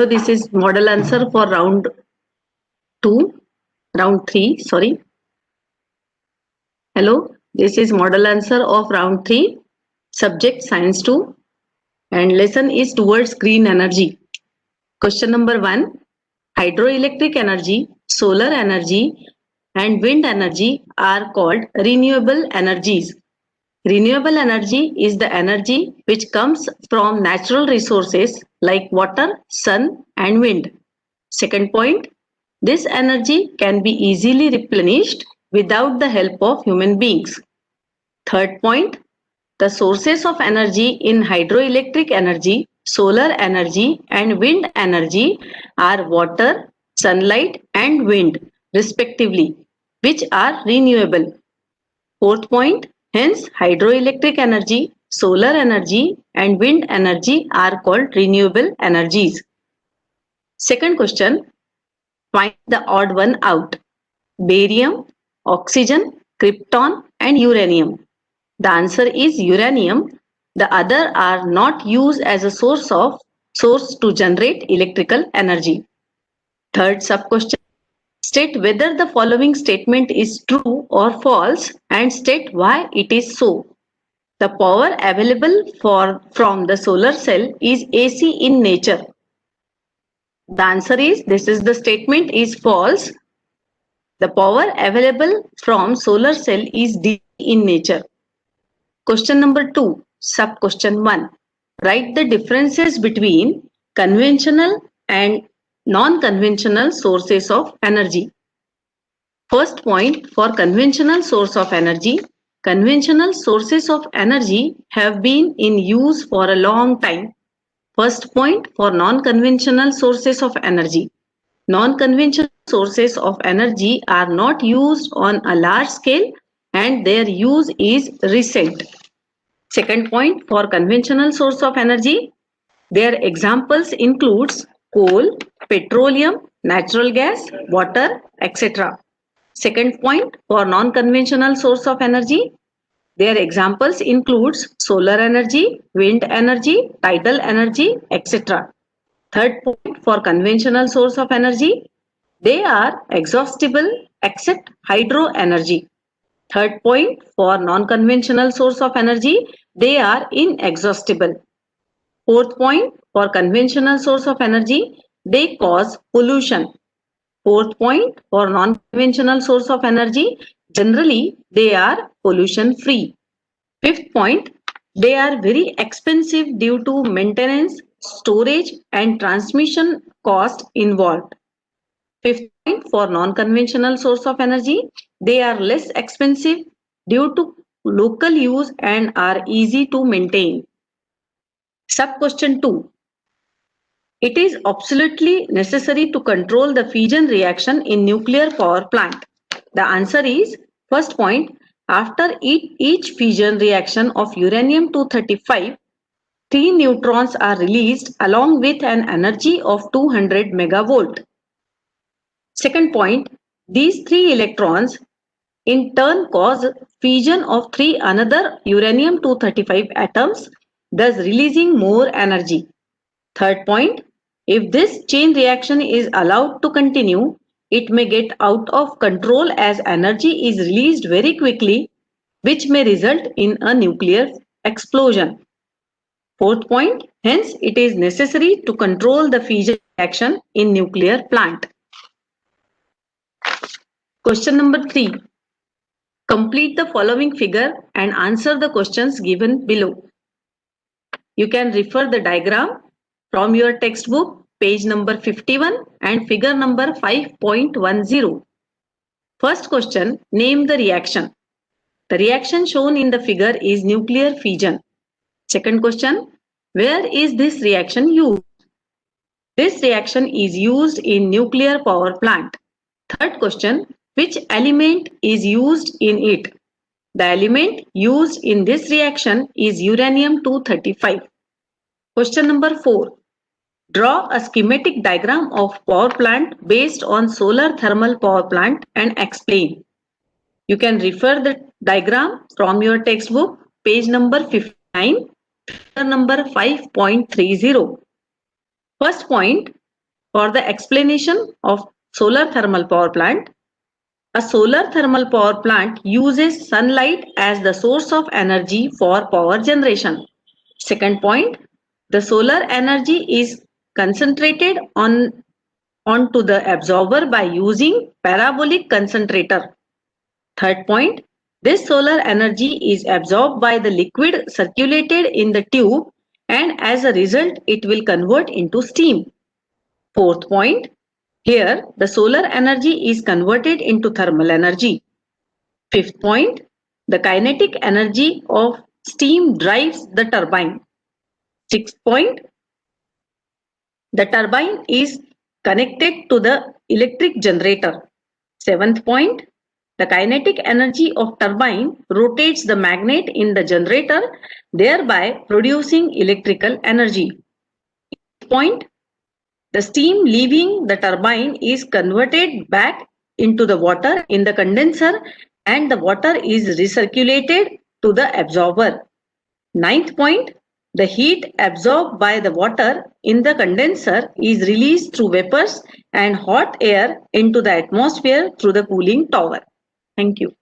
this is model answer for round 3, sorry. Hello, this is model answer of round 3, subject science 2, and lesson is towards green energy. Question number 1, hydroelectric energy, solar energy, and wind energy are called renewable energies. Renewable energy is the energy which comes from natural resources like water, sun, and wind. Second point, this energy can be easily replenished without the help of human beings. Third point, the sources of energy in hydroelectric energy, solar energy, and wind energy are water, sunlight, and wind, respectively, which are renewable. Fourth point, hence hydroelectric energy, solar energy, and wind energy are called renewable energies. Second question, find the odd one out. Barium, oxygen, krypton, and uranium. The answer is uranium. The other are not used as a source to generate electrical energy. Third sub-question, state whether the following statement is true or false and state why it is so. The power available from the solar cell is AC in nature. The answer is, the statement is false. The power available from solar cell is DC in nature. Question number 2, sub question 1. Write the differences between conventional and non-conventional sources of energy. First point, for conventional source of energy, conventional sources of energy have been in use for a long time. First point, for non-conventional sources of energy. Non-conventional sources of energy are not used on a large scale and their use is recent. Second point, for conventional source of energy, their examples includes coal, petroleum, natural gas, water, etc. Second point, for non-conventional source of energy, their examples includes solar energy, wind energy, tidal energy, etc. Third point, for conventional source of energy, they are exhaustible except hydro energy. Third point, for non-conventional source of energy, they are inexhaustible. Fourth point, for conventional source of energy, they cause pollution. Fourth point, for non-conventional source of energy, generally they are pollution free. Fifth point, they are very expensive due to maintenance, storage and transmission cost involved. Fifth point, for non-conventional source of energy, they are less expensive due to local use and are easy to maintain. Sub question 2. It is absolutely necessary to control the fission reaction in nuclear power plant. The answer is, first point, after each fission reaction of uranium-235, 3 neutrons are released along with an energy of 200 megavolt. Second point, these 3 electrons in turn cause fission of 3 another uranium-235 atoms, thus releasing more energy. Third point, if this chain reaction is allowed to continue, it may get out of control as energy is released very quickly, which may result in a nuclear explosion. Fourth point, hence it is necessary to control the fission reaction in nuclear plant. Question number 3. Complete the following figure and answer the questions given below. You can refer the diagram from your textbook, page number 51 and figure number 5.10. First question, name the reaction. The reaction shown in the figure is nuclear fission. Second question, where is this reaction used? This reaction is used in nuclear power plant. Third question, which element is used in it? The element used in this reaction is uranium-235. Question number 4. Draw a schematic diagram of power plant based on solar thermal power plant and explain. You can refer the diagram from your textbook, page number 59, figure number 5.30. First point, For the explanation of solar thermal power plant, a solar thermal power plant uses sunlight as the source of energy for power generation. Second point, the solar energy is concentrated onto the absorber by using parabolic concentrator. Third point, this solar energy is absorbed by the liquid circulated in the tube, and as a result it will convert into steam. Fourth point, here the solar energy is converted into thermal energy. Fifth point, the kinetic energy of steam drives the turbine. Sixth point, the turbine is connected to the electric generator. Seventh point, the kinetic energy of turbine rotates the magnet in the generator, thereby producing electrical energy. Eighth point, the steam leaving the turbine is converted back into the water in the condenser, and the water is recirculated to the absorber. Ninth point, the heat absorbed by the water in the condenser is released through vapors and hot air into the atmosphere through the cooling tower. Thank you.